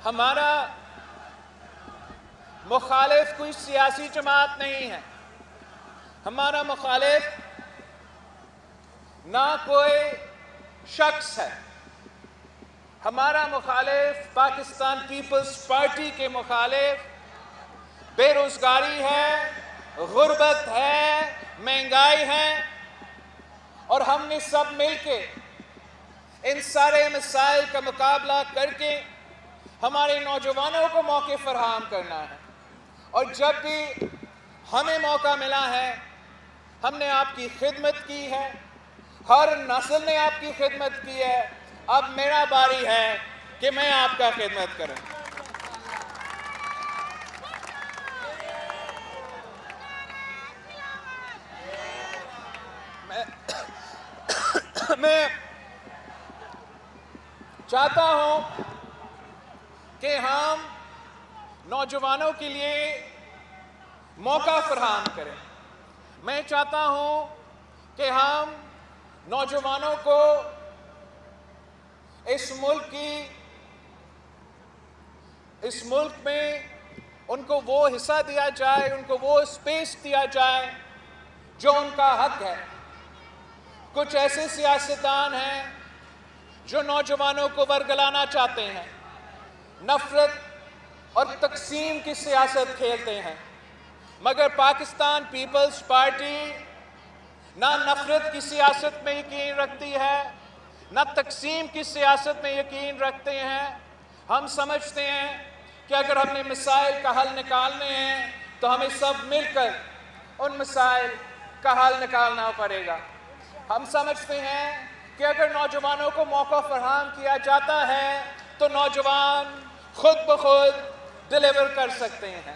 ہمارا مخالف کوئی سیاسی جماعت نہیں ہے. ہمارا مخالف نہ کوئی شخص ہے. ہمارا مخالف پاکستان پیپلز پارٹی کے مخالف بے روزگاری ہے، غربت ہے، مہنگائی ہے، اور ہم نے سب مل کے ان سارے مسائل کا مقابلہ کر کے ہمارے نوجوانوں کو موقع فراہم کرنا ہے. اور جب بھی ہمیں موقع ملا ہے ہم نے آپ کی خدمت کی ہے، ہر نسل نے آپ کی خدمت کی ہے. اب میرا باری ہے کہ میں آپ کا خدمت کروں. میں چاہتا ہوں کہ ہم نوجوانوں کے لیے موقع فراہم کریں. میں چاہتا ہوں کہ ہم نوجوانوں کو اس ملک میں ان کو وہ حصہ دیا جائے، ان کو وہ اسپیس دیا جائے جو ان کا حق ہے. کچھ ایسے سیاستدان ہیں جو نوجوانوں کو ورگلانا چاہتے ہیں، نفرت اور تقسیم کی سیاست کھیلتے ہیں، مگر پاکستان پیپلز پارٹی نہ نفرت کی سیاست میں یقین رکھتی ہے، نہ تقسیم کی سیاست میں یقین رکھتے ہیں. ہم سمجھتے ہیں کہ اگر ہم نے مسائل کا حل نکالنے ہیں تو ہمیں سب مل کر ان مسائل کا حل نکالنا پڑے گا. ہم سمجھتے ہیں کہ اگر نوجوانوں کو موقع فراہم کیا جاتا ہے تو نوجوان خود بخود ڈیلیور کر سکتے ہیں.